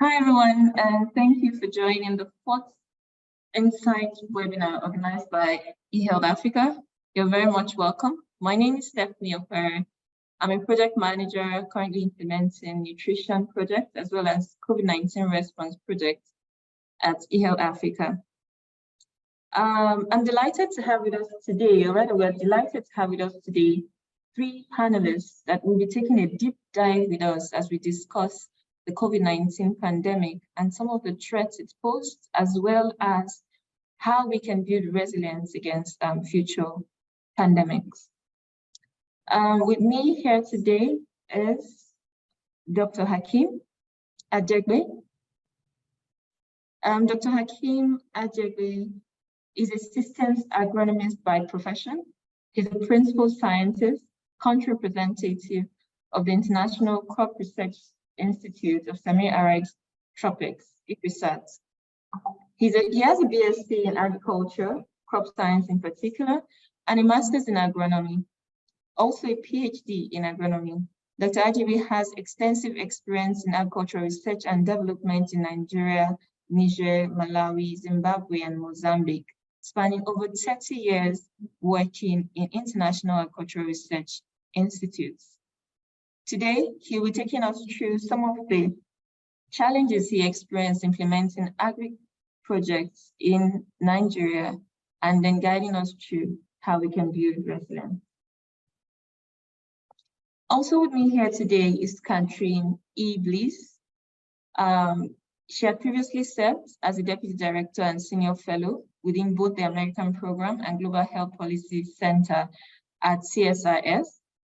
Hi everyone, and thank you for joining the fourth Insight webinar organized by eHealth Africa. You're very much welcome. My name is Stephanie Okpere. I'm a project manager currently implementing nutrition projects as well as COVID-19 response projects at eHealth Africa. I'm delighted to have with us today, or rather we're delighted to have with us today, three panelists that will be taking a deep dive with us as we discuss the COVID-19 pandemic and some of the threats it posed, as well as how we can build resilience against future pandemics. With me here today is Dr. Hakeem Ajegbe. Dr. Hakeem Ajegbe is a systems agronomist by profession. He's a principal scientist, country representative of the International Crop Research Institute of Semi-Arid Tropics, ICRISAT. He has a BSc in agriculture, crop science in particular, and a master's in agronomy, also a PhD in agronomy. Dr. Ajegbe has extensive experience in agricultural research and development in Nigeria, Niger, Malawi, Zimbabwe, and Mozambique, spanning over 30 years working in international agricultural research institutes. Today, he will be taking us through some of the challenges he experienced implementing agri projects in Nigeria, and then guiding us through how we can build resilience. Also with me here today is Catherine E. Bliss. She had previously served as a Deputy Director and Senior Fellow within both the American Program and Global Health Policy Center at CSIS,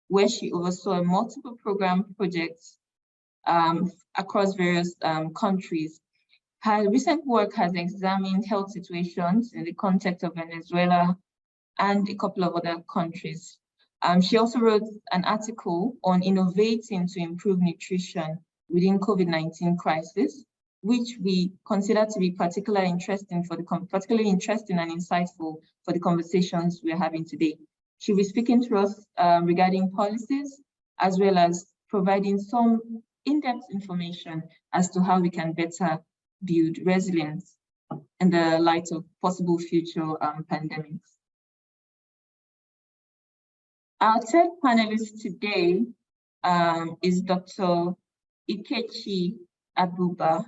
where she oversaw multiple program projects across various countries. Her recent work has examined health situations in the context of Venezuela and a couple of other countries. She also wrote an article on innovating to improve nutrition within COVID-19 crisis, which we consider to be particularly interesting and insightful for the conversations we're having today. She'll be speaking to us regarding policies, as well as providing some in-depth information as to how we can better build resilience in the light of possible future pandemics. Our third panelist today is Dr. Ikechi Abuba.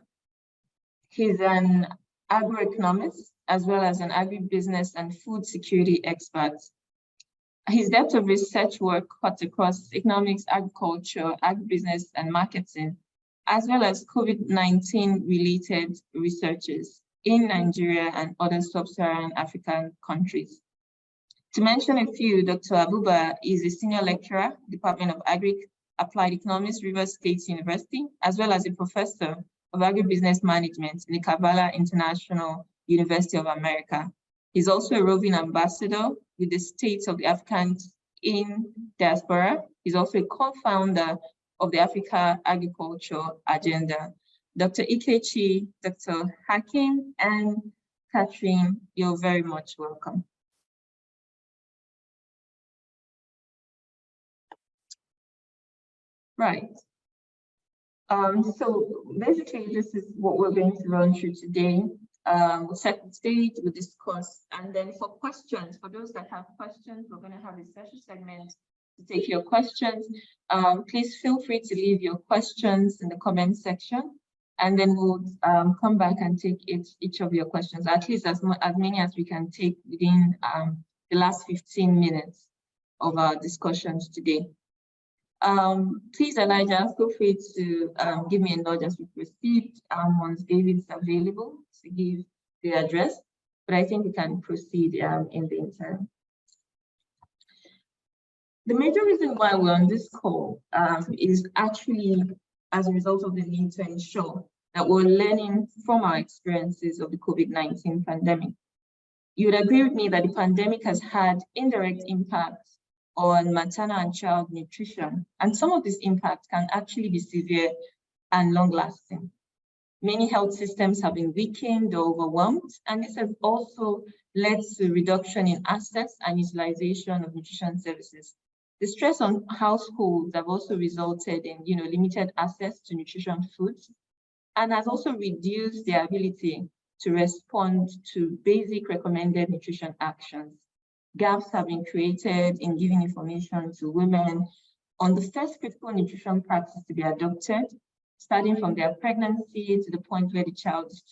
He's an agroeconomist, as well as an agribusiness and food security expert. His depth of research work cuts across economics, agriculture, agribusiness, and marketing, as well as COVID-19 related researches in Nigeria and other sub-Saharan African countries. To mention a few, Dr. Abuba is a senior lecturer, Department of Applied Economics, Rivers State University, as well as a professor of agribusiness management in the Kavala International University of America. He's also a roving ambassador with the States of the Africans in Diaspora. He's also a co-founder of the Africa Agriculture Agenda. Dr. Ikechi, Dr. Hakeem, and Catherine, you're very much welcome. Right. So basically, this is what we're going to run through today. We'll set the stage, we'll discuss, and then for questions, for those that have questions, we're going to have a special segment to take your questions. Please feel free to leave your questions in the comment section, and then we'll come back and take each of your questions, at least as many as we can take within the last 15 minutes of our discussions today. Please, Elijah, feel free to give me a nod as we proceed once David's available to give the address, but I think we can proceed in the interim. The major reason why we're on this call is actually as a result of the need to ensure that we're learning from our experiences of the COVID-19 pandemic. You would agree with me that the pandemic has had indirect impacts on maternal and child nutrition, and some of this impact can actually be severe and long-lasting. Many health systems have been weakened or overwhelmed, and this has also led to reduction in access and utilization of nutrition services. The stress on households have also resulted in limited access to nutrition foods, and has also reduced their ability to respond to basic recommended nutrition actions. Gaps have been created in giving information to women on the first critical nutrition practice to be adopted, starting from their pregnancy to the point where the child is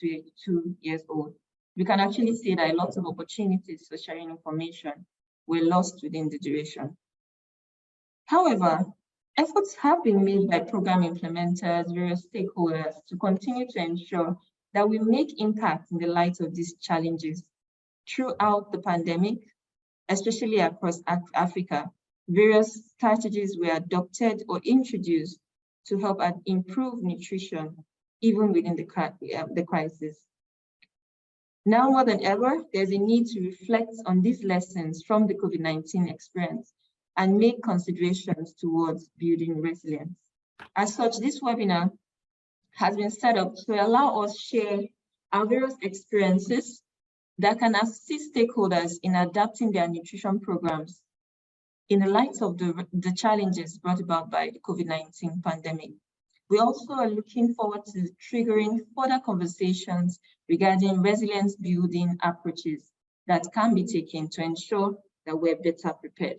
2 years old. We can actually see that a lot of opportunities for sharing information were lost within the duration. However, efforts have been made by program implementers, various stakeholders to continue to ensure that we make impact in the light of these challenges. Throughout the pandemic, especially across Africa, various strategies were adopted or introduced to help improve nutrition, even within the crisis. Now more than ever, there's a need to reflect on these lessons from the COVID-19 experience and make considerations towards building resilience. As such, this webinar has been set up to allow us share our various experiences that can assist stakeholders in adapting their nutrition programs in the light of the challenges brought about by the COVID-19 pandemic. We also are looking forward to triggering further conversations regarding resilience building approaches that can be taken to ensure that we're better prepared.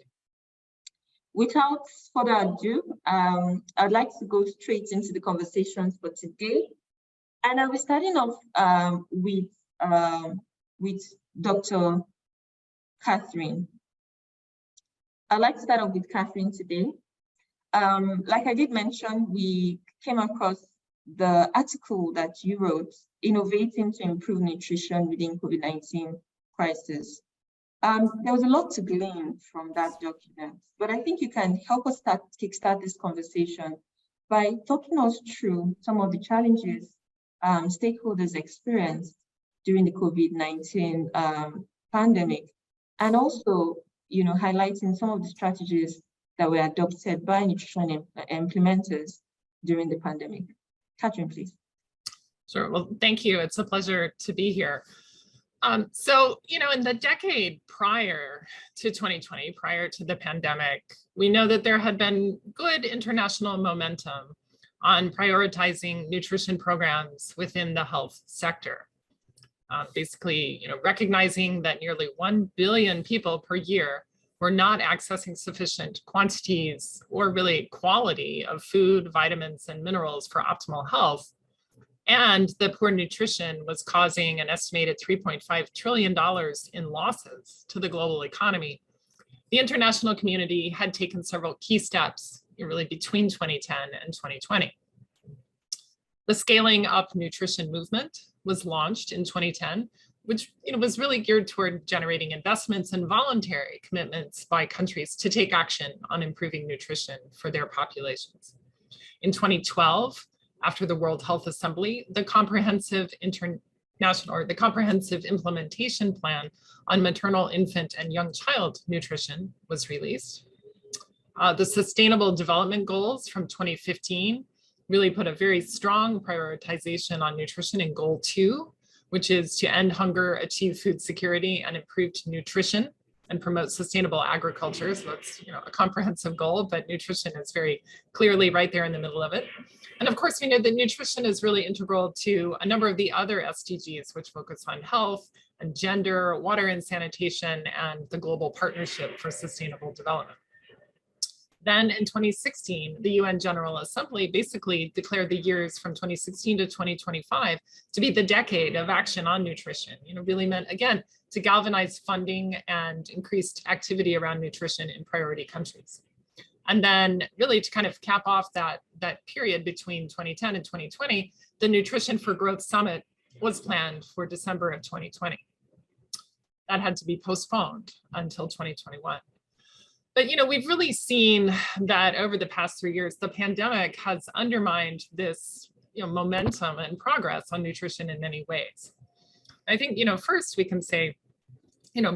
Without further ado, I'd like to go straight into the conversations for today. And I'll be starting off with Dr. Catherine. I'd like to start off with Catherine today. Like I did mention, we came across the article that you wrote, Innovating to Improve Nutrition Within COVID-19 Crisis. There was a lot to glean from that document, but I think you can help us kickstart this conversation by talking us through some of the challenges stakeholders experienced during the COVID-19 pandemic, and also, highlighting some of the strategies that were adopted by nutrition implementers during the pandemic. Catherine, please. Sure. Well, thank you. It's a pleasure to be here. So, in the decade prior to 2020, prior to the pandemic, we know that there had been good international momentum on prioritizing nutrition programs within the health sector. Basically, recognizing that nearly 1 billion people per year were not accessing sufficient quantities or really quality of food, vitamins, and minerals for optimal health. And that poor nutrition was causing an estimated $3.5 trillion in losses to the global economy. The international community had taken several key steps really between 2010 and 2020. The Scaling Up Nutrition movement was launched in 2010, which was really geared toward generating investments and voluntary commitments by countries to take action on improving nutrition for their populations. In 2012, after the World Health Assembly, the Comprehensive Implementation Plan on Maternal, Infant, and Young Child Nutrition was released. The Sustainable Development Goals from 2015 really put a very strong prioritization on nutrition in Goal 2, which is to end hunger, achieve food security, and improved nutrition, and promote sustainable agriculture. So that's a comprehensive goal, but nutrition is very clearly right there in the middle of it. And of course, we know that nutrition is really integral to a number of the other SDGs, which focus on health and gender, water and sanitation, and the Global Partnership for Sustainable Development. Then in 2016, the UN General Assembly basically declared the years from 2016 to 2025 to be the decade of action on nutrition. Really meant, again, to galvanize funding and increased activity around nutrition in priority countries. And then really to kind of cap off that period between 2010 and 2020, the Nutrition for Growth Summit was planned for December of 2020. That had to be postponed until 2021. But we've really seen that over the past 3 years, the pandemic has undermined this momentum and progress on nutrition in many ways. I think first we can say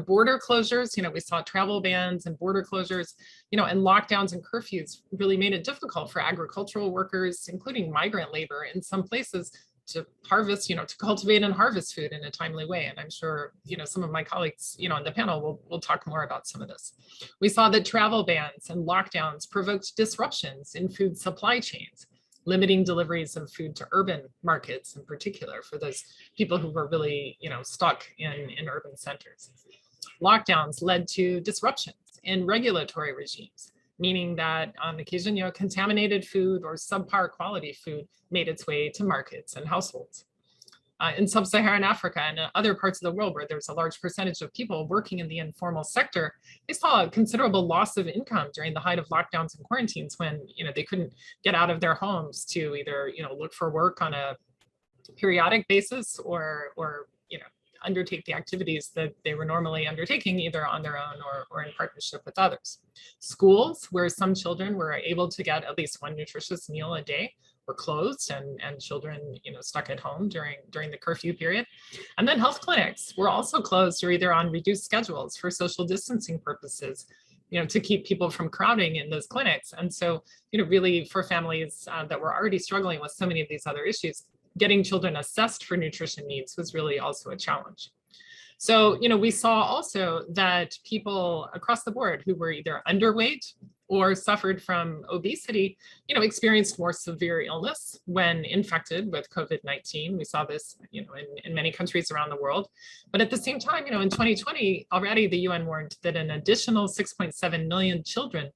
border closures, we saw travel bans and border closures, and lockdowns and curfews really made it difficult for agricultural workers, including migrant labor in some places, to harvest, to cultivate and harvest food in a timely way. And I'm sure, some of my colleagues, on the panel will talk more about some of this. We saw that travel bans and lockdowns provoked disruptions in food supply chains, limiting deliveries of food to urban markets in particular for those people who were really, stuck in urban centers. Lockdowns led to disruptions in regulatory regimes, meaning that on occasion, contaminated food or subpar quality food made its way to markets and households. In sub-Saharan Africa and other parts of the world where there's a large percentage of people working in the informal sector, they saw a considerable loss of income during the height of lockdowns and quarantines when they couldn't get out of their homes to either look for work on a periodic basis or undertake the activities that they were normally undertaking either on their own or in partnership with others. Schools where some children were able to get at least one nutritious meal a day were closed and children stuck at home during the curfew period. And then health clinics were also closed or either on reduced schedules for social distancing purposes, to keep people from crowding in those clinics. And so, really for families that were already struggling with so many of these other issues, getting children assessed for nutrition needs was really also a challenge. So, we saw also that people across the board who were either underweight or suffered from obesity, experienced more severe illness when infected with COVID-19. We saw this, in many countries around the world. But at the same time, in 2020, already the UN warned that an additional 6.7 million children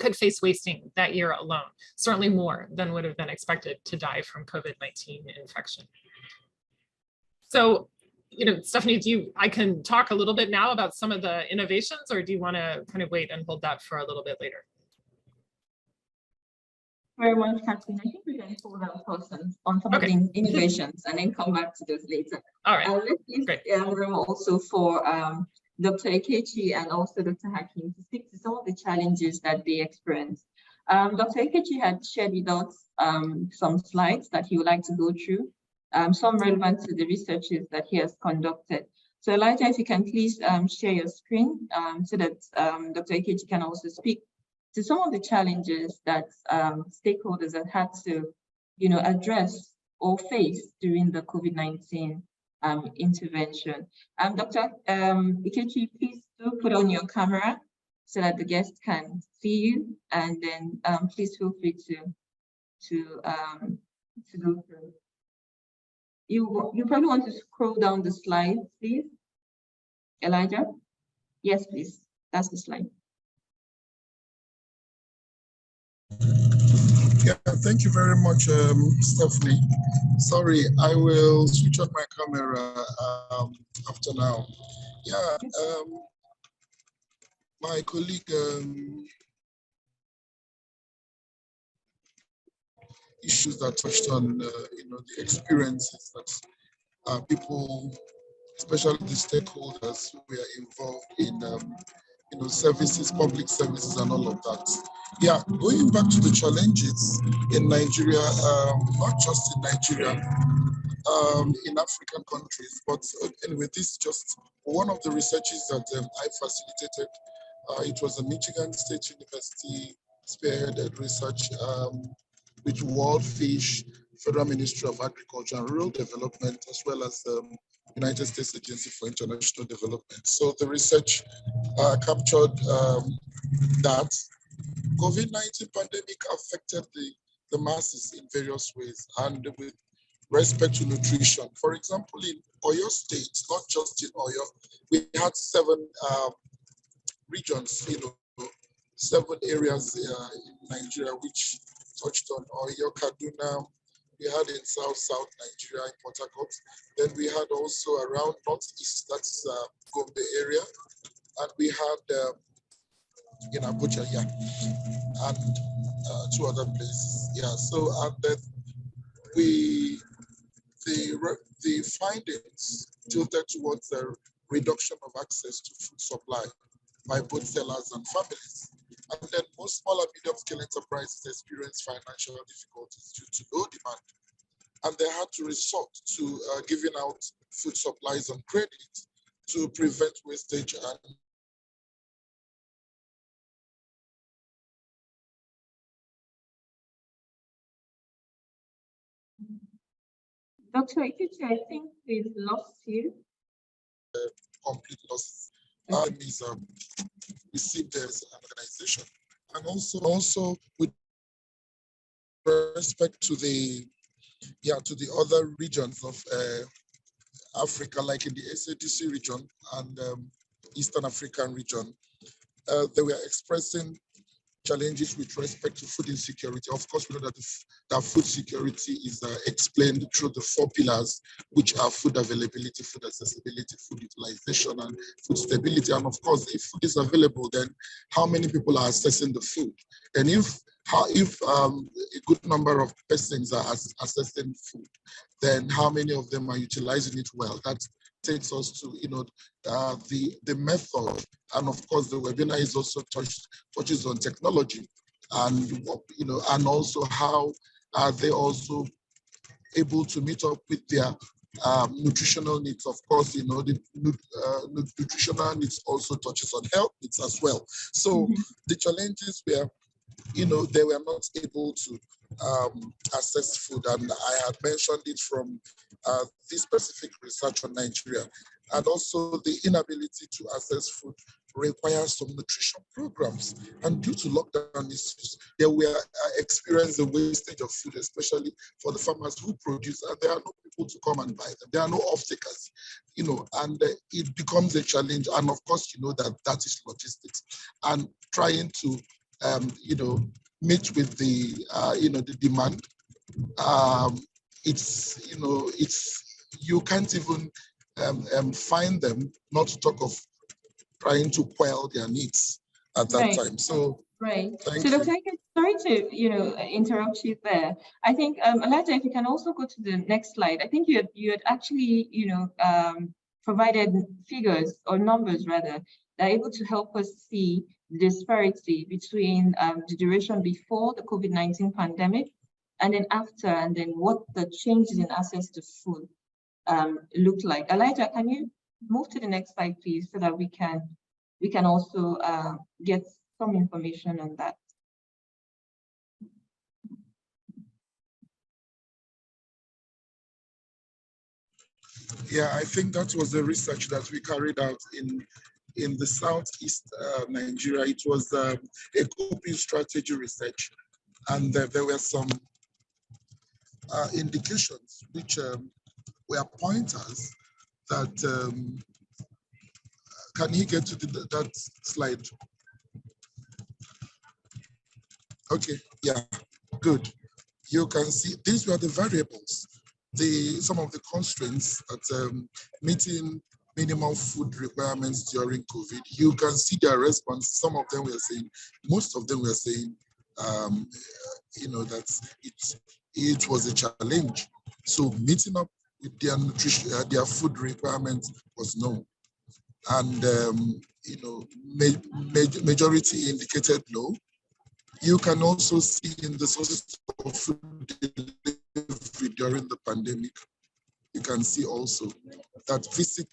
could face wasting that year alone, certainly more than would have been expected to die from COVID-19 infection. So, Stephanie, I can talk a little bit now about some of the innovations, or do you want to kind of wait and hold that for a little bit later? Very much, Catherine. I think we can hold our thoughts on some of the innovations and then come back to those later. All right. Let's leave room also for Dr. Ikechi and also Dr. Hakim to speak to some of the challenges that they experienced. Dr. Ikechi had shared with us some slides that he would like to go through, some relevant to the researches that he has conducted. So Elijah, if you can please share your screen so that Dr. Ikechi can also speak to some of the challenges that stakeholders have had to, address or face during the COVID-19 intervention. Dr. Ikechi, please do put on your camera so that the guests can see you, and then please feel free to go through. You probably want to scroll down the slide, please. Elijah? Yes, please. That's the slide. Yeah, thank you very much, Stephanie. Sorry, I will switch on my camera after now. Yeah, my colleague issues that touched on, the experiences that people, especially the stakeholders who were involved in, services, public services, and all of that. Yeah, going back to the challenges in Nigeria, not just in Nigeria, in African countries, but anyway, this is just one of the researches that I facilitated. It was a Michigan State University spearheaded research with World Fish, Federal Ministry of Agriculture and Rural Development, as well as the United States Agency for International Development. So the research captured that COVID-19 pandemic affected the masses in various ways, and with respect to nutrition. For example, in Oyo State, not just in Oyo, we had 7 regions, 7 areas in Nigeria which touched on Oyo, Kaduna. We had in South Nigeria, in Port Harcourt. Then we had also around Northeast, that's Gombe area. And we had in Abuja, yeah, and 2 other places, yeah. So, and then the findings tilted towards the reduction of access to food supply by both sellers and families. And then most small and medium-scale enterprises experienced financial difficulties due to low demand, and they had to resort to giving out food supplies on credit to prevent wastage and Dr. Ikechi, I think we've lost you. Complete loss. Is received as an organization, and also with respect to the other regions of Africa, like in the SADC region and Eastern African region, they were expressing challenges with respect to food insecurity. Of course, we know that that food security is explained through the 4 pillars, which are food availability, food accessibility, food utilization, and food stability. And of course, if food is available, then how many people are accessing the food? And if a good number of persons are accessing food, then how many of them are utilizing it well? That takes us to the method, and of course the webinar is also touches on technology, and and also how are they also able to meet up with their nutritional needs. Of course, the nutritional needs also touches on health needs as well. So the challenges were, they were not able to access food, and I had mentioned it from this specific research on Nigeria. And also the inability to access food requires some nutrition programs. And due to lockdown issues, we are experiencing the wastage of food, especially for the farmers who produce, and there are no people to come and buy them. There are no off-takers, and it becomes a challenge. And of course, that is logistics and trying to meet with the the demand. You can't even find them, not to talk of trying to quell their needs at that time. So right. Thank so you. Dr. Ike, sorry to interrupt you there. I think Elijah, if you can also go to the next slide. I think you had actually provided figures or numbers rather that are able to help us see the disparity between the duration before the COVID-19 pandemic and then after, and then what the changes in access to food looked like. Elijah, can you move to the next slide, please, so that we can also get some information on that. Yeah, I think that was the research that we carried out in the southeast Nigeria. It was a coping strategy research, and there were some indications which were pointers that can he get to that slide? Okay, yeah, good. You can see these were the variables, some of the constraints that meeting minimum food requirements during COVID. You can see their response. Some of them were saying, most of them were saying, that it was a challenge. So meeting up with their nutrition, their food requirements was no. And majority indicated no. You can also see in the sources of food delivery during the pandemic, you can see also that visit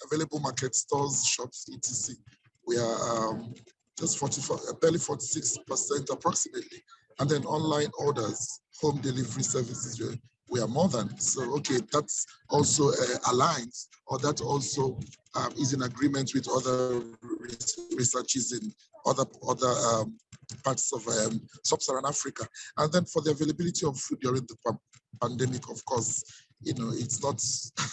available market stores, shops, etc. We are just barely 46% approximately. And then online orders, home delivery services, we are more than. So, okay, that's also aligns, or that also is in agreement with other researches in other parts of sub-Saharan Africa. And then for the availability of food during the pandemic, of course, it's not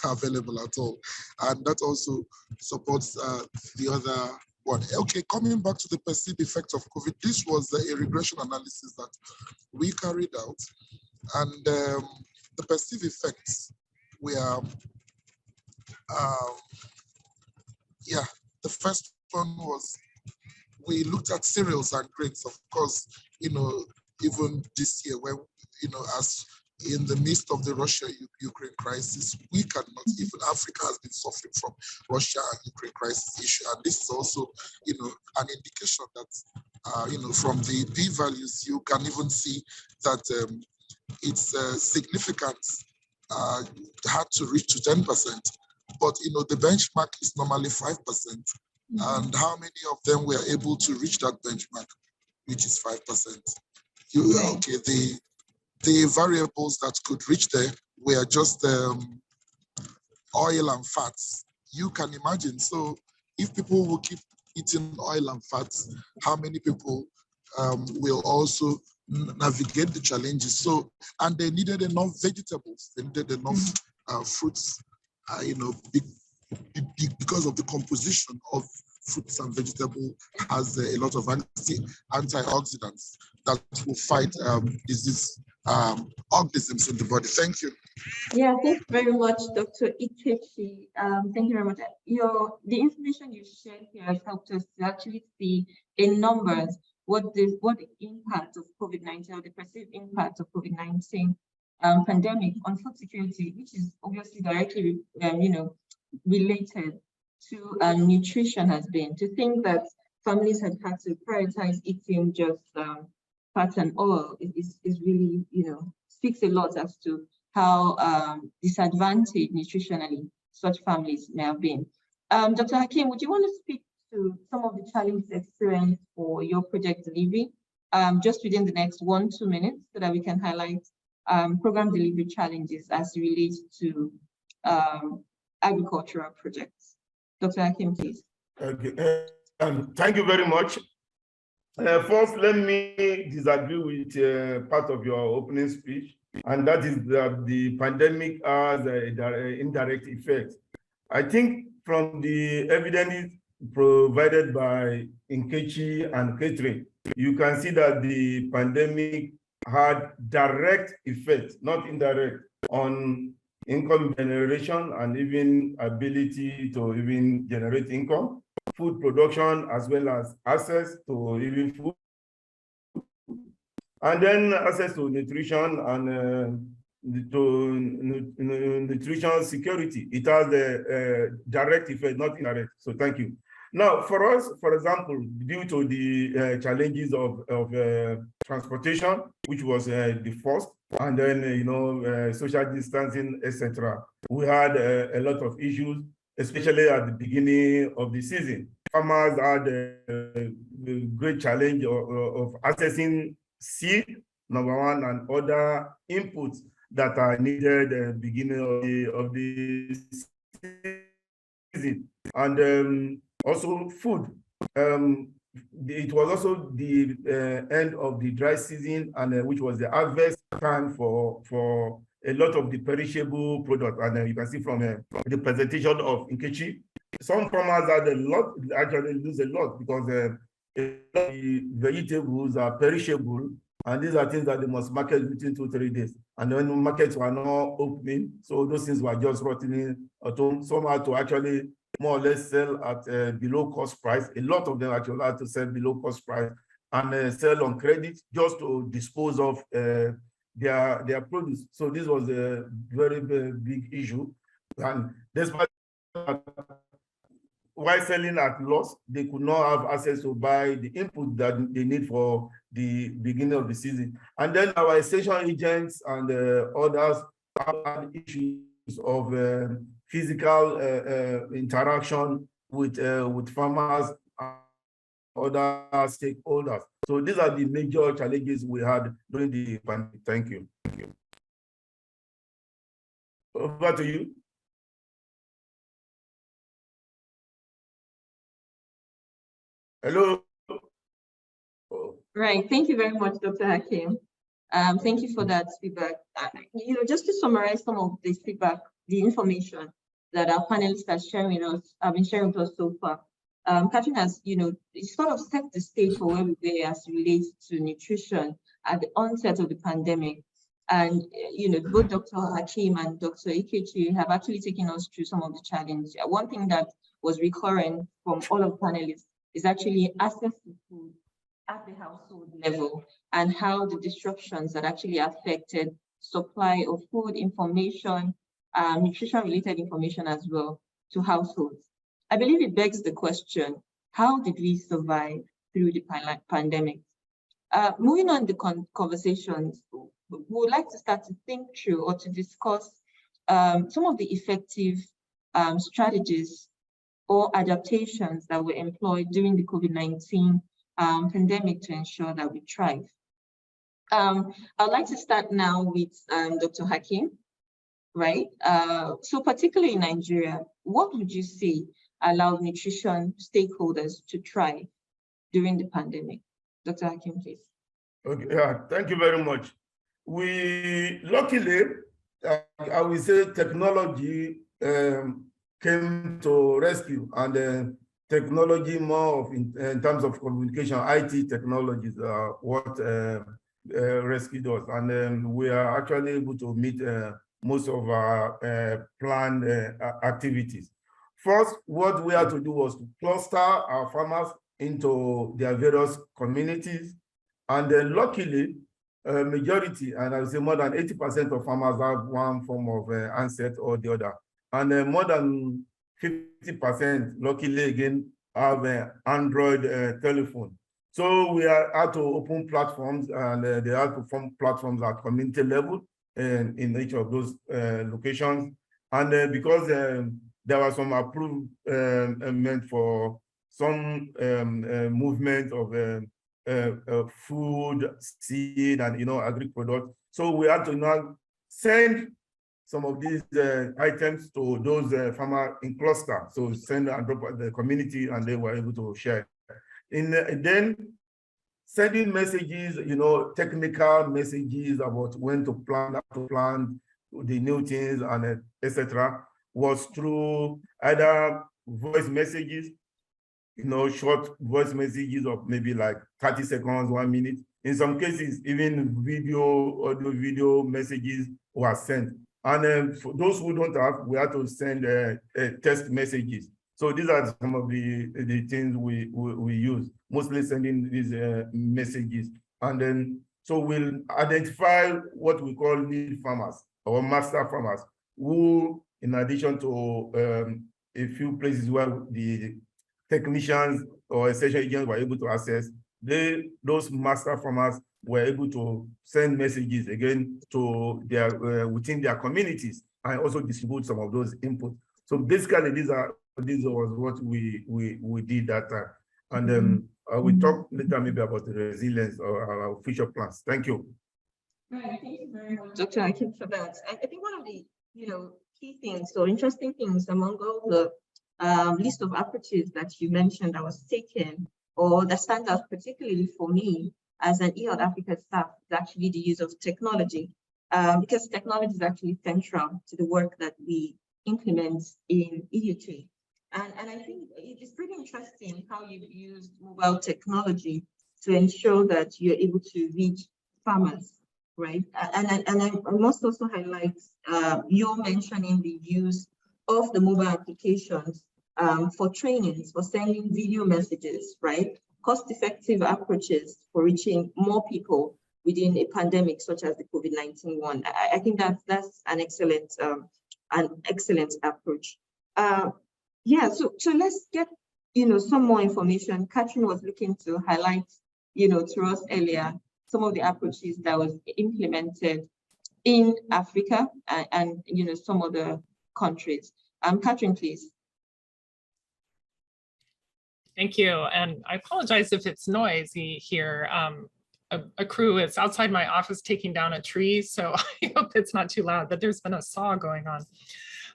available at all. And that also supports the other one. Okay, coming back to the perceived effects of COVID, this was a regression analysis that we carried out. And the perceived effects were, the first one was we looked at cereals and grains. Of course, even this year, when, as in the midst of the Russia-Ukraine crisis, we cannot, even Africa has been suffering from Russia and Ukraine crisis issue. And this is also, an indication that, from the p-values, you can even see that it's significant, had to reach to 10%. But, the benchmark is normally 5%. And how many of them were able to reach that benchmark, which is 5%? Okay, the variables that could reach there were just oil and fats. You can imagine. So if people will keep eating oil and fats, how many people will also navigate the challenges. So, and they needed enough vegetables, they needed enough fruits, because of the composition of fruits and vegetables has a lot of antioxidants that will fight disease organisms in the body. Thank you. Yeah, thank you very much, Dr. Ikechi. Thank you very much. The information you shared here has helped us to actually see in numbers what the impact of COVID-19 or the perceived impact of COVID-19 pandemic on food security, which is obviously directly related to nutrition has been. To think that families had had to prioritize eating just fat and oil is really, speaks a lot as to how disadvantaged nutritionally such families may have been. Dr. Hakim, would you want to speak to some of the challenges experienced for your project delivery just within the next 1-2 minutes so that we can highlight program delivery challenges as it relates to agricultural projects? Dr. Hakim, please. Okay. Thank you very much. First, let me disagree with part of your opening speech, and that is that the pandemic has an indirect effect. I think from the evidence provided by Nkechi and Catherine, you can see that the pandemic had direct effect, not indirect, on income generation and even ability to even generate income, food production, as well as access to even food, and then access to nutrition and to nutrition security. It has a direct effect, not indirect. So thank you. Now, for us, for example, due to the challenges of transportation, which was the first, and then social distancing, etc., we had a lot of issues, especially at the beginning of the season. Farmers had a great challenge of accessing seed, number one, and other inputs that are needed at the beginning of the season, and also food. It was also the end of the dry season, and which was the harvest time for a lot of the perishable products. And you can see from the presentation of Nkechi, some farmers had a lot, actually lose a lot, because the vegetables are perishable, and these are things that they must market within 2-3 days. And when markets were not opening, so those things were just rotting at home. Some had to actually more or less sell at below cost price. A lot of them actually had to sell below cost price and sell on credit just to dispose of their produce. So this was a very, very big issue. And despite while selling at loss, they could not have access to buy the input that they need for the beginning of the season. And then our extension agents and others had issues of physical interaction with farmers and other stakeholders. So these are the major challenges we had during the pandemic. Thank you. Over to you. Hello. Right. Thank you very much, Dr. Hakim. Thank you for that feedback. Just to summarize some of this feedback, the information that our panelists have been sharing with us so far. Catherine has, it sort of set the stage for where we were as it relates to nutrition at the onset of the pandemic. And, both Dr. Hakim and Dr. Ikechi have actually taken us through some of the challenges. One thing that was recurrent from all of the panelists is actually access to food at the household level and how the disruptions that actually affected supply of food information, nutrition-related information as well to households. I believe it begs the question, how did we survive through the pandemic? Moving on the conversations, we would like to start to think through or to discuss some of the effective strategies or adaptations that were employed during the COVID-19 pandemic to ensure that we thrive. I'd like to start now with Dr. Hakim, right? So particularly in Nigeria, what would you say allowed nutrition stakeholders to thrive during the pandemic? Dr. Hakim, please. Okay, yeah, thank you very much. We luckily, I will say technology came to rescue, and technology more of in terms of communication, IT technologies are what rescued us. And we are actually able to meet most of our planned activities. First, what we had to do was to cluster our farmers into their various communities. And then luckily, majority, and I would say more than 80% of farmers have one form of handset or the other. And more than 50%, luckily again, have an Android telephone. So we are had to open platforms, and they had to form platforms at community level and in each of those locations. And because there was some approved meant for some movement of food, seed, and agri products. So we had to now send some of these items to those farmers in cluster. So send and drop at the community, and they were able to share. Then sending messages, technical messages about when to plant, how to plant, the new things, and etc., was through either voice messages, short voice messages of maybe like 30 seconds, 1 minute. In some cases, even audio, video messages were sent. And for those who don't have, we had to send text messages. So these are some of the things we use, mostly sending these messages. And then, so we'll identify what we call lead farmers or master farmers, who, in addition to a few places where the technicians or essential agents were able to access, those master farmers were able to send messages again to their within their communities, and also distribute some of those inputs. So basically, this was what we did that time. And then we talk later maybe about the resilience or our future plans. Thank you. Right, thank you very much, Dr. Hakim, for that. I think one of the key things or interesting things among all the list of approaches that you mentioned that was taken, or that stands out particularly for me as an eHealth Africa staff, is actually the use of technology, because technology is actually central to the work that we implement in EUT. And I think it's pretty interesting how you've used mobile technology to ensure that you're able to reach farmers, right? And I must also highlight your mentioning the use of the mobile applications for trainings, for sending video messages, right? Cost-effective approaches for reaching more people within a pandemic such as the COVID-19 one. I think that's an excellent approach. Yeah, so let's get some more information. Catherine was looking to highlight to us earlier some of the approaches that was implemented in Africa and some other countries. Catherine, please. Thank you. And I apologize if it's noisy here. A crew is outside my office taking down a tree, so I hope it's not too loud, but there's been a saw going on.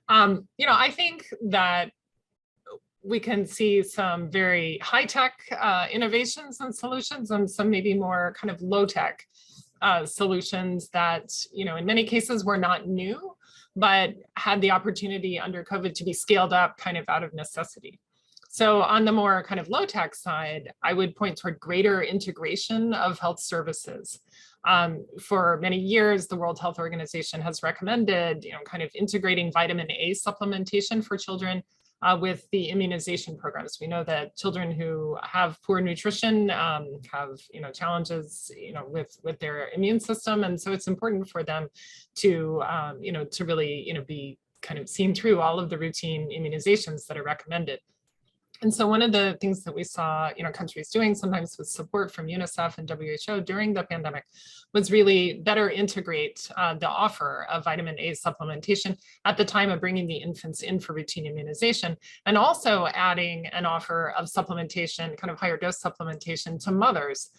I think that we can see some very high-tech innovations and solutions, and some maybe more kind of low-tech solutions that, in many cases were not new, but had the opportunity under COVID to be scaled up kind of out of necessity. So on the more kind of low-tech side, I would point toward greater integration of health services. For many years, the World Health Organization has recommended, kind of integrating vitamin A supplementation for children with the immunization programs. We know that children who have poor nutrition have, challenges, with their immune system, and so it's important for them to, to really, be kind of seen through all of the routine immunizations that are recommended. And so one of the things that we saw, countries doing sometimes with support from UNICEF and WHO during the pandemic was really better integrate the offer of vitamin A supplementation at the time of bringing the infants in for routine immunization, and also adding an offer of supplementation, kind of higher dose supplementation to mothers,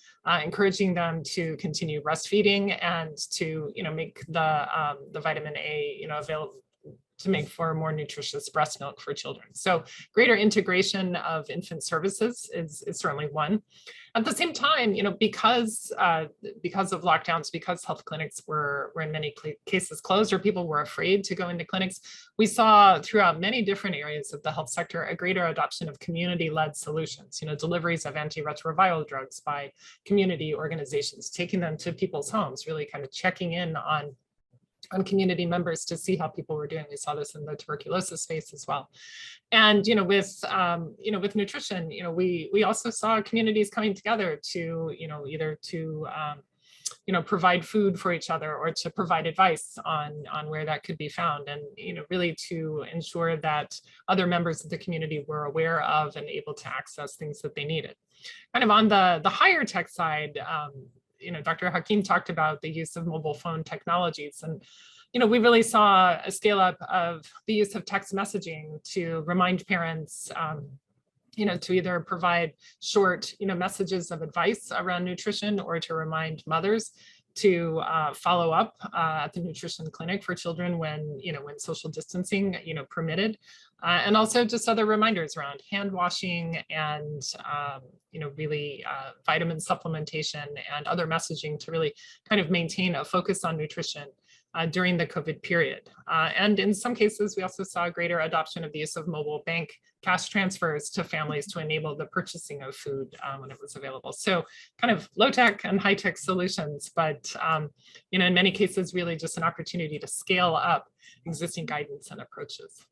encouraging them to continue breastfeeding and to, make the vitamin A, available, to make for more nutritious breast milk for children. So greater integration of infant services is certainly one. At the same time, because of lockdowns, because health clinics were in many cases closed, or people were afraid to go into clinics, we saw throughout many different areas of the health sector a greater adoption of community-led solutions, deliveries of antiretroviral drugs by community organizations, taking them to people's homes, really kind of checking in on community members to see how people were doing. We saw this in the tuberculosis space as well. And with nutrition, we also saw communities coming together to either to provide food for each other or to provide advice on where that could be found, and really to ensure that other members of the community were aware of and able to access things that they needed. Kind of on the higher tech side, Dr. Hakim talked about the use of mobile phone technologies, and we really saw a scale up of the use of text messaging to remind parents, to either provide short, messages of advice around nutrition, or to remind mothers to follow up at the nutrition clinic for children when social distancing, permitted, and also just other reminders around hand washing and, really vitamin supplementation and other messaging to really kind of maintain a focus on nutrition during the COVID period. And in some cases, we also saw greater adoption of the use of mobile bank cash transfers to families to enable the purchasing of food when it was available. So kind of low tech and high tech solutions, but in many cases, really just an opportunity to scale up existing guidance and approaches.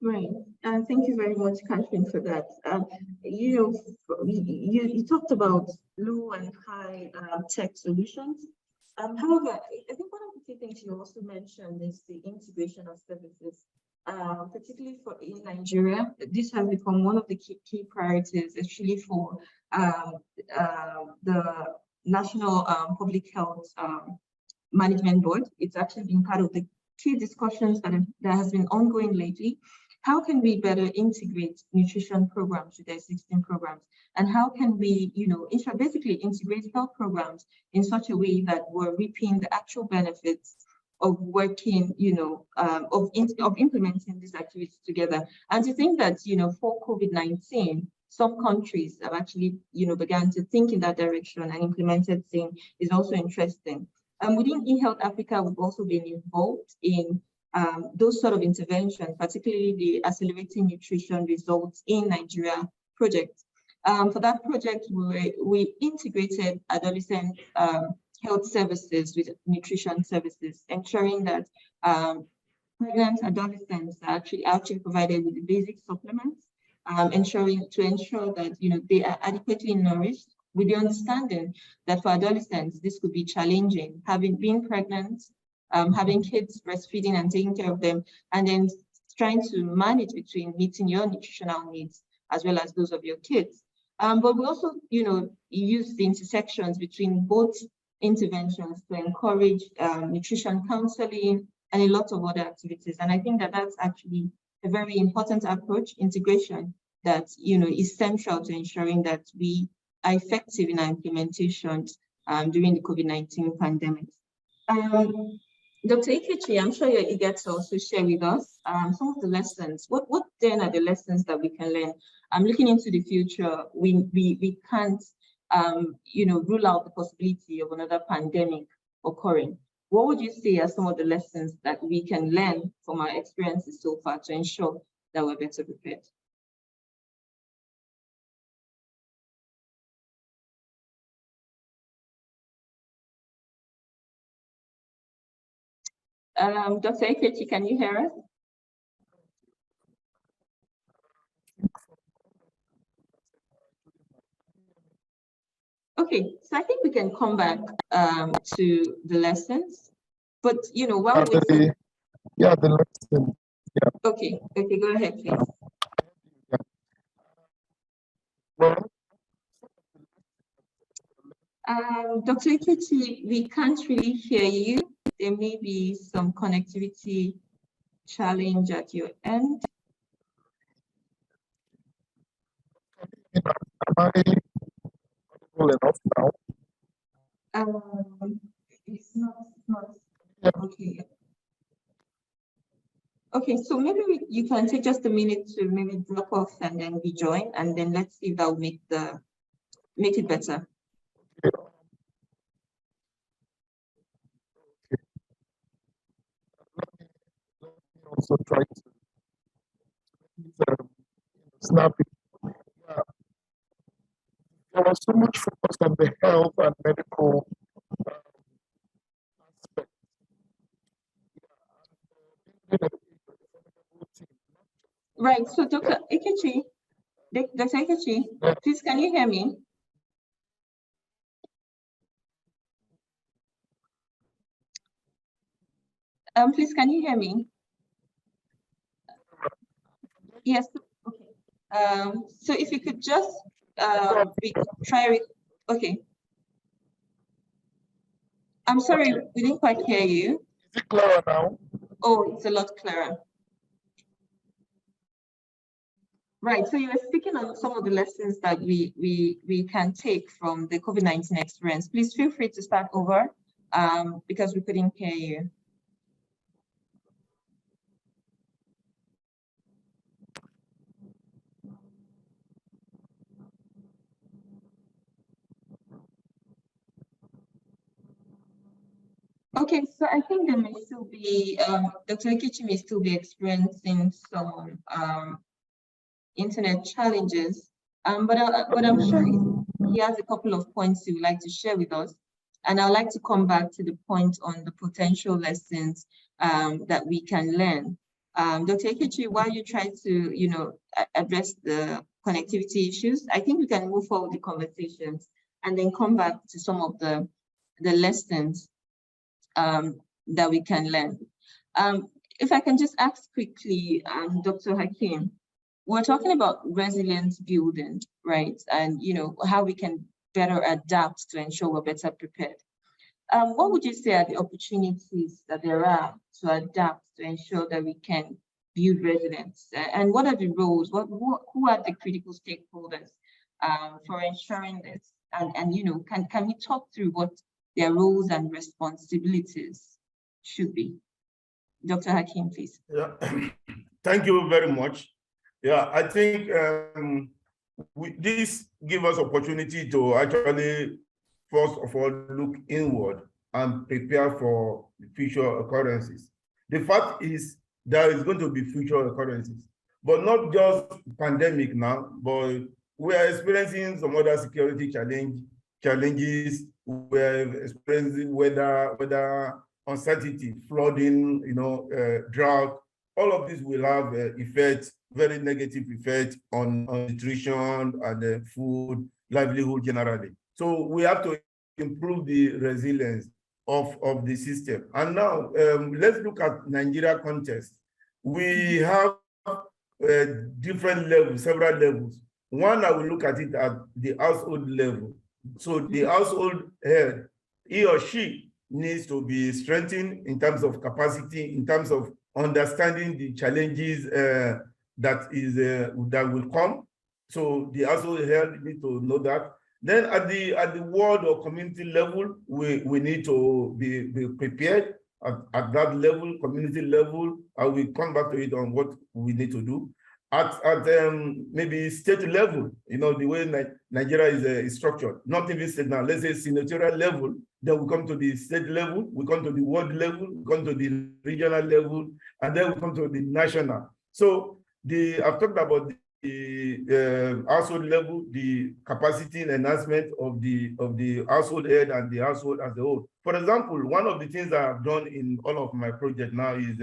Right. Thank you very much, Catherine, for that. You talked about low and high tech solutions. However, I think one of the key things you also mentioned is the integration of services, particularly in Nigeria. This has become one of the key priorities, actually, for the National Public Health Management Board. It's actually been part of the key discussions that has been ongoing lately. How can we better integrate nutrition programs with the existing programs? And how can we, basically integrate health programs in such a way that we're reaping the actual benefits of working, of implementing these activities together? And to think that, for COVID-19, some countries have actually, began to think in that direction and implemented things is also interesting. Within eHealth Africa, we've also been involved in those sort of interventions, particularly the Accelerating Nutrition Results in Nigeria project. For that project, we integrated adolescent health services with nutrition services, ensuring that pregnant adolescents are actually provided with the basic supplements, to ensure that they are adequately nourished, with the understanding that for adolescents this could be challenging, having been pregnant, having kids, breastfeeding and taking care of them, and then trying to manage between meeting your nutritional needs as well as those of your kids. But we also, use the intersections between both interventions to encourage nutrition counseling and a lot of other activities. And I think that that's actually a very important approach, integration, that is central to ensuring that we are effective in our implementations during the COVID-19 pandemic. Dr. Ikechi, I'm sure you're eager to also share with us some of the lessons. What then are the lessons that we can learn? Looking into the future, we can't rule out the possibility of another pandemic occurring. What would you say are some of the lessons that we can learn from our experiences so far to ensure that we're better prepared? Dr. Ikechi, can you hear us? Okay, so I think we can come back to the lessons, but while we the lesson. Yeah. Okay, go ahead, please. Well, Dr. Ikechi, we can't really hear you. There may be some connectivity challenge at your end. am I audible enough now? It's not Yeah. okay. Okay, so maybe you can take just a minute to maybe drop off and then rejoin, and then let's see if that will make it better. Also try to snap it. Yeah. There was so much focus on the health and medical aspect. Right, so Dr. Ikechi, please can you hear me? Please can you hear me? Yes, okay. So if you could just try it, okay. I'm sorry, we didn't quite hear you. Is it clearer now? Oh, it's a lot clearer. Right, so you were speaking on some of the lessons that we can take from the COVID-19 experience. Please feel free to start over because we couldn't hear you. Okay, so I think there may still be, Dr. Ikechi may still be experiencing some internet challenges, but I'm sure he has a couple of points he would like to share with us. And I'd like to come back to the point on the potential lessons that we can learn. Dr. Ikechi, while you try to, address the connectivity issues, I think we can move forward the conversations and then come back to some of the lessons that we can learn. If I can just ask quickly, Dr. Hakim, we're talking about resilience building, right? And how we can better adapt to ensure we're better prepared. What would you say are the opportunities that there are to adapt to ensure that we can build resilience? And what are the roles? Who are the critical stakeholders for ensuring this? And can we talk through what their roles and responsibilities should be? Dr. Hakim, please. Yeah, thank you very much. Yeah, I think this gives us opportunity to actually, first of all, look inward and prepare for future occurrences. The fact is there is going to be future occurrences, but not just pandemic now, but we are experiencing some other security challenges. We're experiencing weather uncertainty, flooding, drought. All of this will have effects, very negative effect on nutrition and food, livelihood generally. So we have to improve the resilience of the system. And now let's look at Nigeria context. We have different levels, several levels. One, I will look at it at the household level. So the household head, he or she needs to be strengthened in terms of capacity, in terms of understanding the challenges that will come. So the household head need to know that. Then at the world or community level, we need to be prepared at that level, community level. I will come back to it on what we need to do. At maybe state level, the way Nigeria is structured, not even state now, let's say senatorial level, then we come to the state level, we come to the world level, we come to the regional level, and then we come to the national. So I've talked about the household level, the capacity enhancement of the household head and the household as a whole. For example, one of the things that I've done in all of my projects now is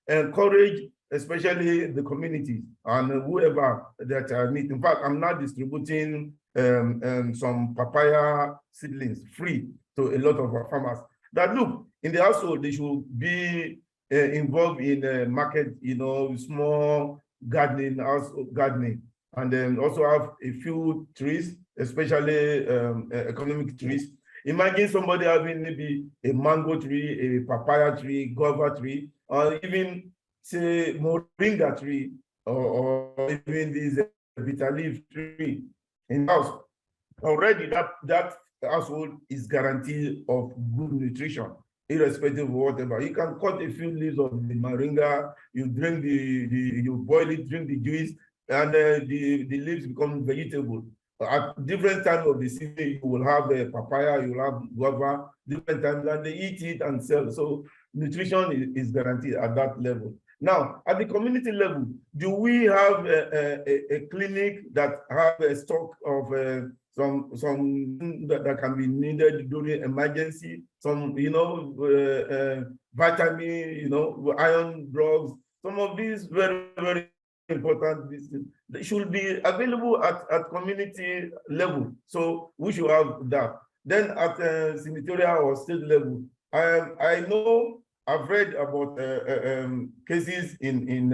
encourage especially the community and whoever that I meet. In fact, I'm now distributing some papaya seedlings free to a lot of our farmers. That look, in the household, they should be involved in market, small gardening, household gardening, and then also have a few trees, especially economic trees. Imagine somebody having maybe a mango tree, a papaya tree, guava tree, or even say moringa tree, or even this bitter leaf tree in house. Already that household is guaranteed of good nutrition. irrespective of whatever. You can cut a few leaves of the moringa, you drink you boil it, drink the juice, and the leaves become vegetable. At different times of the season, you will have a papaya, you will have guava, different times, and they eat it and sell. So nutrition is guaranteed at that level. Now, at the community level, do we have a clinic that have a stock of some that can be needed during emergency? Some, vitamin, iron drugs. Some of these very, very important. They should be available at community level. So we should have that. Then at senatorial or state level, I know I've read about cases in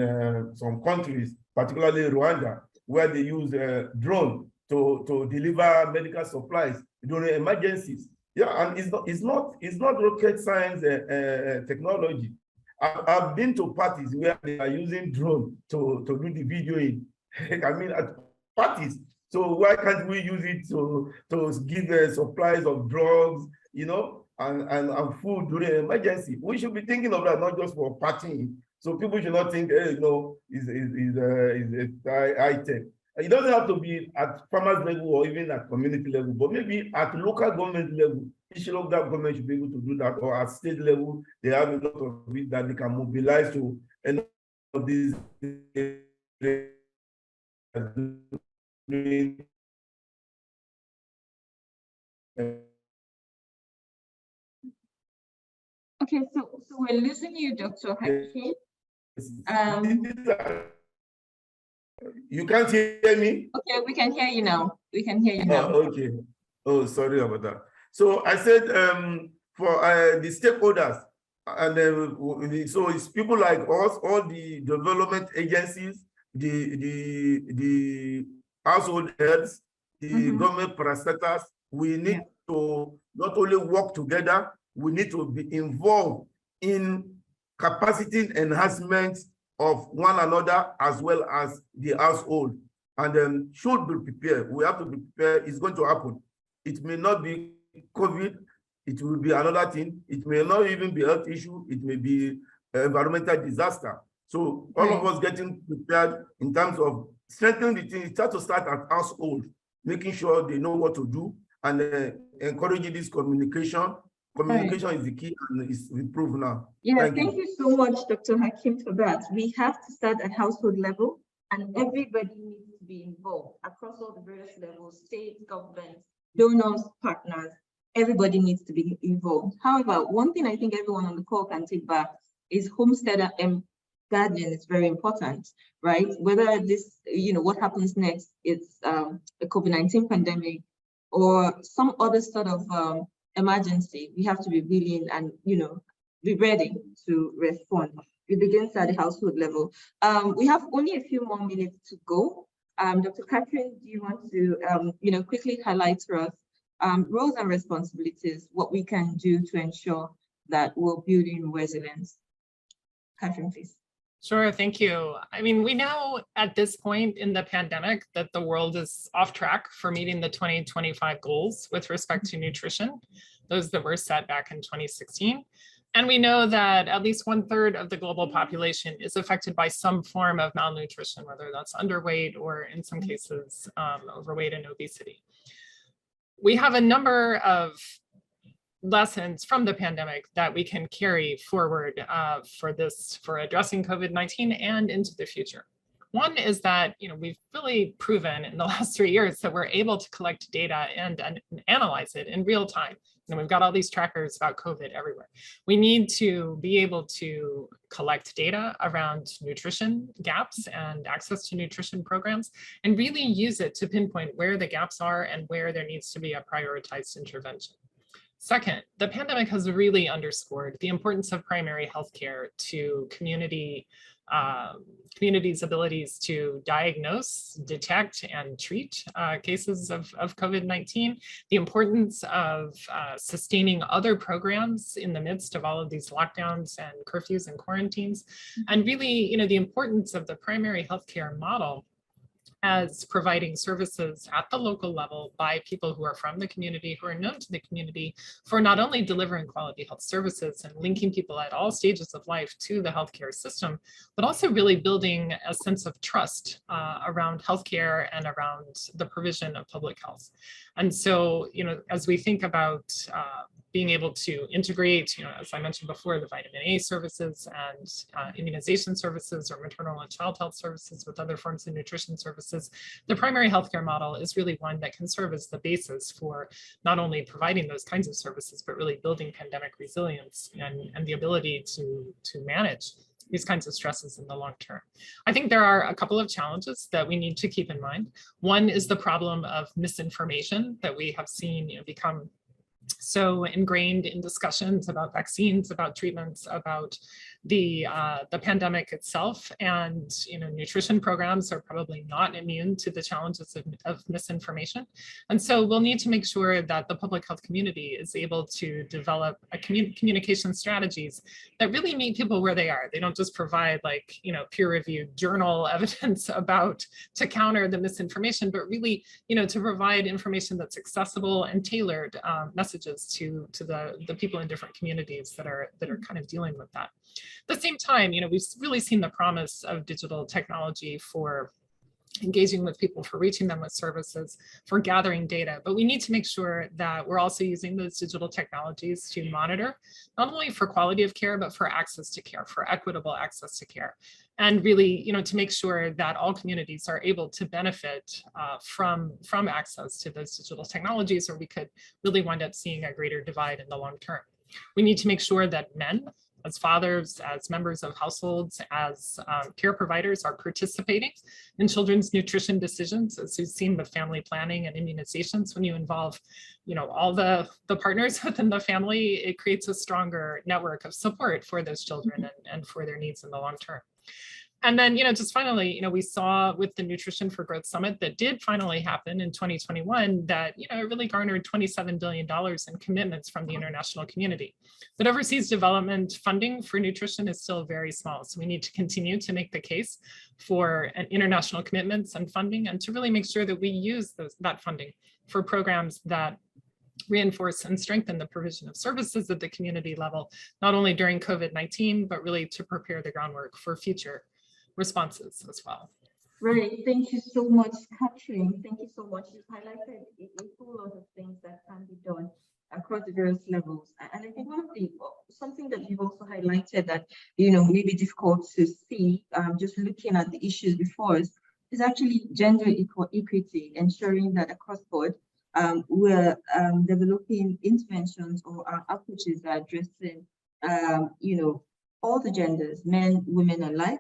some countries, particularly Rwanda, where they use drone to deliver medical supplies during emergencies. Yeah, and it's not rocket science technology. I've been to parties where they are using drone to do the videoing. I mean, at parties. So why can't we use it to give supplies of drugs, and food during an emergency? We should be thinking of that, not just for partying. So people should not think, hey, is a high tech. It doesn't have to be at farmers level or even at community level, but maybe at local government level. Each local government should be able to do that, or at state level, they have a lot of it that they can mobilize to end of these. Okay, so we're losing you, Dr. Hakim. You can't hear me? Okay, we can hear you now. We can hear you now. Okay. Oh, sorry about that. So I said for the stakeholders, and so it's people like us, all the development agencies, the household heads, the government parastatals. We need to not only work together, we need to be involved in capacity enhancement of one another as well as the household, and then should be prepared. We have to be prepared. It's going to happen. It may not be COVID. It will be another thing. It may not even be health issue. It may be environmental disaster. So all of us getting prepared in terms of strengthening the thing. It has to start at household, making sure they know what to do, and encouraging this communication. Communication is the key, and it's improved now. Yeah, thank you so much, Dr. Hakim, for that. We have to start at household level, and everybody needs to be involved across all the various levels: state, government, donors, partners. Everybody needs to be involved. However, one thing I think everyone on the call can take back is homesteader and gardening is very important, right? Whether this, what happens next, it's a COVID-19 pandemic or some other sort of emergency, we have to be willing and, be ready to respond. It begins at the household level. We have only a few more minutes to go. Dr. Catherine, do you want to, quickly highlight for us roles and responsibilities, what we can do to ensure that we're building resilience? Catherine, please. Sure, thank you. I mean, we know at this point in the pandemic that the world is off track for meeting the 2025 goals with respect to nutrition, those that were set back in 2016. And we know that at least 1/3 of the global population is affected by some form of malnutrition, whether that's underweight or in some cases overweight and obesity. We have a number of lessons from the pandemic that we can carry forward for addressing COVID-19 and into the future. One is that we've really proven in the last 3 years that we're able to collect data and analyze it in real time. We've got all these trackers about COVID everywhere. We need to be able to collect data around nutrition gaps and access to nutrition programs and really use it to pinpoint where the gaps are and where there needs to be a prioritized intervention. Second, the pandemic has really underscored the importance of primary healthcare to communities' abilities to diagnose, detect, and treat cases of COVID-19, the importance of sustaining other programs in the midst of all of these lockdowns and curfews and quarantines, and really, the importance of the primary healthcare model as providing services at the local level by people who are from the community, who are known to the community, for not only delivering quality health services and linking people at all stages of life to the healthcare system, but also really building a sense of trust around healthcare and around the provision of public health. And so, as we think about being able to integrate, as I mentioned before, the vitamin A services and immunization services or maternal and child health services with other forms of nutrition services, the primary healthcare model is really one that can serve as the basis for not only providing those kinds of services, but really building pandemic resilience and the ability to manage these kinds of stresses in the long term. I think there are a couple of challenges that we need to keep in mind. One is the problem of misinformation that we have seen become so ingrained in discussions about vaccines, about treatments, about the pandemic itself. And nutrition programs are probably not immune to the challenges of misinformation. And so we'll need to make sure that the public health community is able to develop a communication strategies that really meet people where they are. They don't just provide peer-reviewed journal evidence to counter the misinformation, but really to provide information that's accessible and tailored messages to the people in different communities that are kind of dealing with that. At the same time, we've really seen the promise of digital technology for engaging with people, for reaching them with services, for gathering data. But we need to make sure that we're also using those digital technologies to monitor, not only for quality of care, but for access to care, for equitable access to care. And really, to make sure that all communities are able to benefit from access to those digital technologies, or we could really wind up seeing a greater divide in the long term. We need to make sure that men, as fathers, as members of households, as care providers, are participating in children's nutrition decisions, as we've seen with family planning and immunizations. When you involve, all the partners within the family, it creates a stronger network of support for those children and for their needs in the long term. And then, just finally, we saw with the Nutrition for Growth Summit that did finally happen in 2021 that, it really garnered $27 billion in commitments from the international community. But overseas development funding for nutrition is still very small. So we need to continue to make the case for international commitments and funding, and to really make sure that we use that funding for programs that reinforce and strengthen the provision of services at the community level, not only during COVID-19, but really to prepare the groundwork for future responses as well. Right, thank you so much, Catherine. Thank you so much. You've highlighted a whole lot of things that can be done across the various levels. And I think something that you've also highlighted that, may be difficult to see, just looking at the issues before us, is actually gender equity, ensuring that across board, we're developing interventions or approaches that are addressing, all the genders, men, women alike,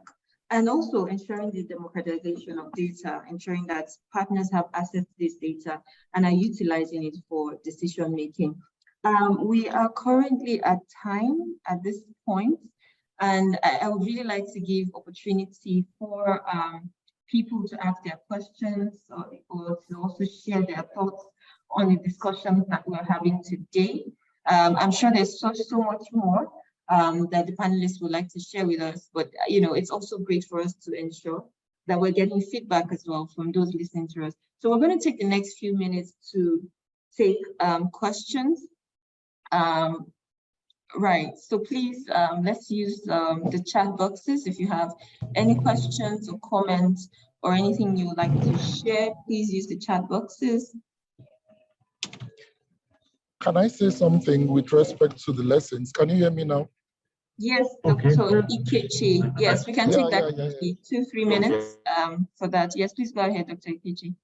and also ensuring the democratization of data, ensuring that partners have access to this data and are utilizing it for decision making. We are currently at time at this point, and I would really like to give opportunity for people to ask their questions or to also share their thoughts on the discussions that we're having today. I'm sure there's so much more that the panelists would like to share with us, but it's also great for us to ensure that we're getting feedback as well from those listening to us. So we're going to take the next few minutes to take questions. Right, so please let's use the chat boxes. If you have any questions or comments or anything you would like to share, please use the chat boxes. Can I say something with respect to the lessons? Can you hear me now? Yes, Dr. Ikechi. Yes, we can take that 2-3 minutes for that. Yes, please go ahead, Dr. Ikechi.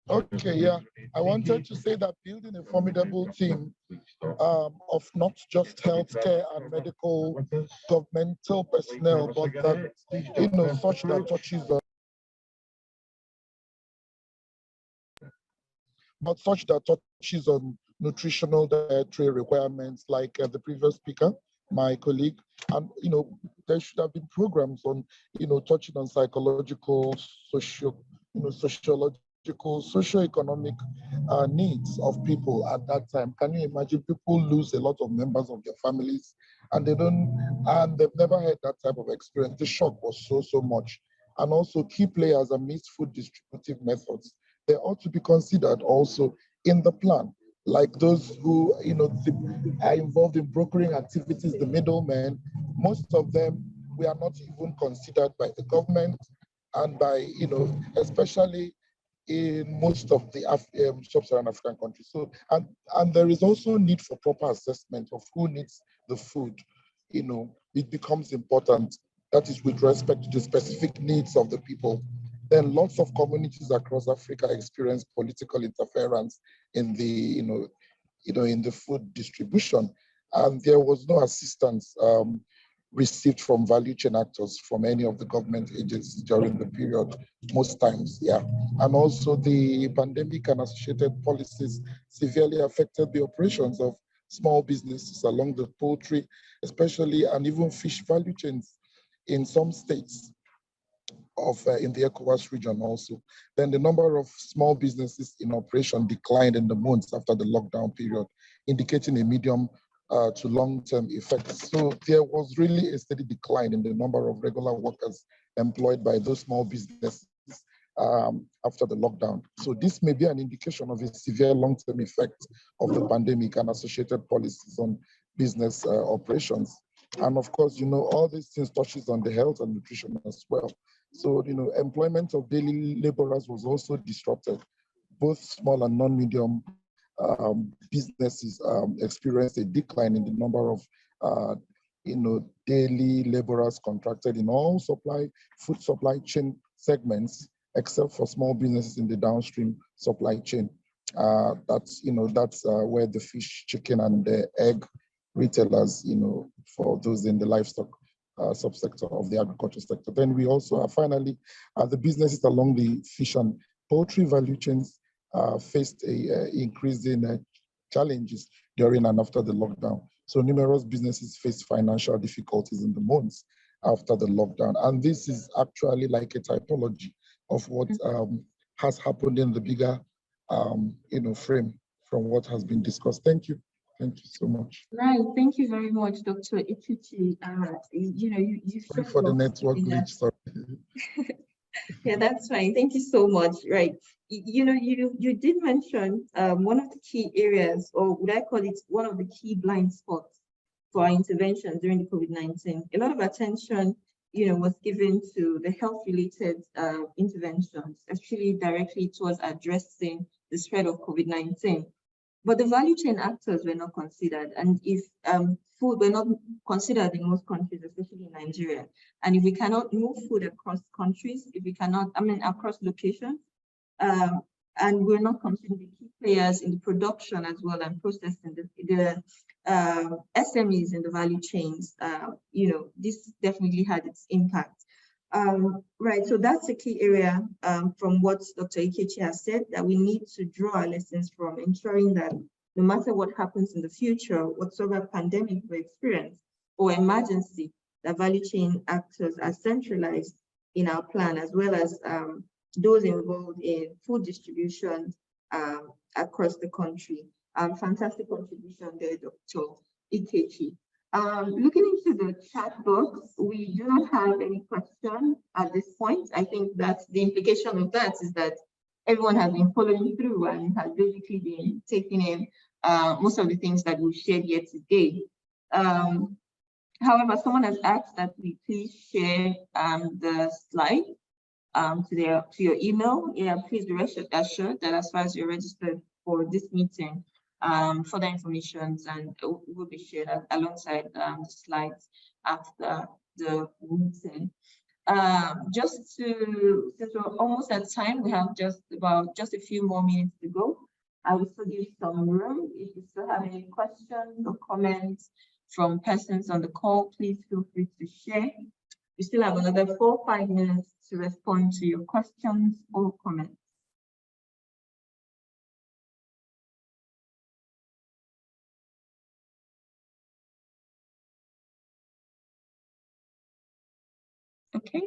Okay, yeah. I wanted to say that building a formidable team of not just healthcare and medical governmental personnel, but that, such that touches on nutritional dietary requirements, like the previous speaker, my colleague, and there should have been programs on touching on psychological, socio-economic needs of people at that time. Can you imagine people lose a lot of members of their families and they've never had that type of experience? The shock was so much. and also key players amidst food distributive methods. They ought to be considered also in the plan, like those who are involved in brokering activities, the middlemen. Most of them we are not even considered by the government, and by especially in most of the sub-Saharan African countries. So, and there is also need for proper assessment of who needs the food. It becomes important. That is with respect to the specific needs of the people. Then lots of communities across Africa experience political interference in the, in the food distribution, and there was no assistance received from value chain actors from any of the government agencies during the period, most times, yeah. And also the pandemic and associated policies severely affected the operations of small businesses along the poultry, especially, and even fish value chains in some states in the ECOWAS region also. Then the number of small businesses in operation declined in the months after the lockdown period, indicating a medium to long-term effects. So there was really a steady decline in the number of regular workers employed by those small businesses after the lockdown. So this may be an indication of a severe long-term effect of the pandemic and associated policies on business operations. And of course, all these things touches on the health and nutrition as well. So, employment of daily laborers was also disrupted. Both small and non-medium businesses experienced a decline in the number of, daily laborers contracted in all food supply chain segments, except for small businesses in the downstream supply chain. That's where the fish, chicken, and the egg retailers, for those in the livestock subsector of the agriculture sector. Then we also have finally the businesses along the fish and poultry value chains faced a increase in challenges during and after the lockdown. So numerous businesses faced financial difficulties in the months after the lockdown. And this is actually like a typology of what has happened in the bigger frame from what has been discussed. Thank you. Thank you so much. Right. Thank you very much, Dr. Ikechi. You Sorry for the network glitch. Sorry. Yeah, that's fine. Thank you so much. Right. You did mention one of the key areas, or would I call it one of the key blind spots for our intervention during the COVID-19. A lot of attention, was given to the health-related interventions, especially directly towards addressing the spread of COVID-19. But the value chain actors were not considered. And if food were not considered in most countries, especially in Nigeria, and if we cannot move food across countries, if we cannot, across locations, and we're not considering the key players in the production as well and processing, the SMEs in the value chains, this definitely had its impact. Right, so that's a key area from what Dr. Ikechi has said, that we need to draw our lessons from, ensuring that no matter what happens in the future, whatsoever pandemic we experience or emergency, the value chain actors are centralized in our plan, as well as those involved in food distribution across the country. Fantastic contribution there, Dr. Ikechi. Looking into the chat box, we do not have any questions at this point. I think that's the implication of that, is that everyone has been following through and has basically been taking in most of the things that we've shared here today. However, someone has asked that we please share the slide to your email. Yeah, please be rest assured that as far as you're registered for this meeting, further information and will be shared alongside the slides after the meeting. Since we're almost at time, we have just a few more minutes to go. I will still give some room. If you still have any questions or comments from persons on the call, please feel free to share. We still have another 4 or 5 minutes to respond to your questions or comments. Okay.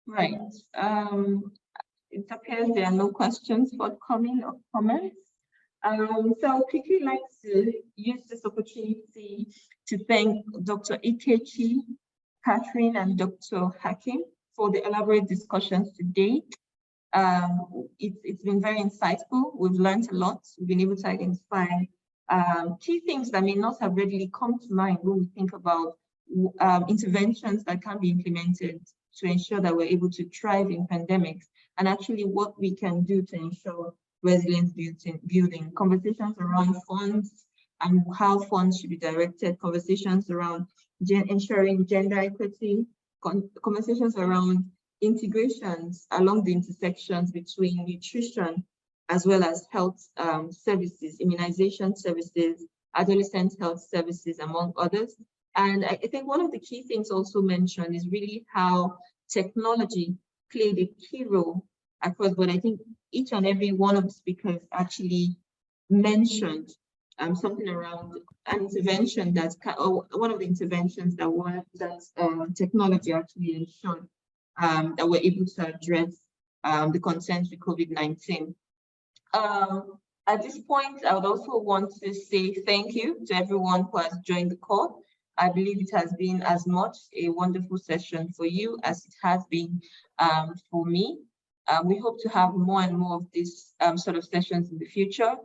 Right. It appears there are no questions forthcoming or comments. So I'd quickly like to use this opportunity to thank Dr. Ikechi, Catherine and Dr. Hakim for the elaborate discussions today. It's been very insightful. We've learned a lot. We've been able to identify key things that may not have readily come to mind when we think about interventions that can be implemented to ensure that we're able to thrive in pandemics, and actually what we can do to ensure resilience building. Conversations around funds and how funds should be directed, conversations around ensuring gender equity, conversations around integrations along the intersections between nutrition as well as health services, immunization services, adolescent health services, among others. And I think one of the key things also mentioned is really how technology played a key role across, but I think each and every one of the speakers actually mentioned something around an intervention that's, or one of the interventions that technology actually ensured that we're able to address the concerns with COVID-19. At this point, I would also want to say thank you to everyone who has joined the call. I believe it has been as much a wonderful session for you as it has been for me. We hope to have more and more of these sort of sessions in the future.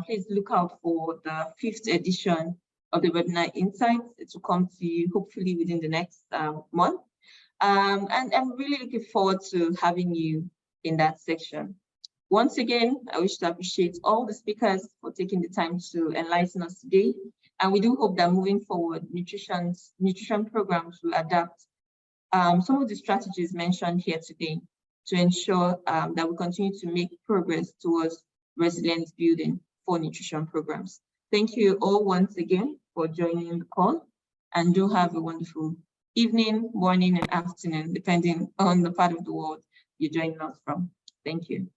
Please look out for the 5th edition of the webinar Insights to come to you hopefully within the next month. And I'm really looking forward to having you in that section. Once again, I wish to appreciate all the speakers for taking the time to enlighten us today. And we do hope that moving forward, nutrition programs will adapt some of the strategies mentioned here today to ensure that we continue to make progress towards resilience building for nutrition programs. Thank you all once again for joining the call, and do have a wonderful evening, morning, and afternoon, depending on the part of the world you're joining us from. Thank you.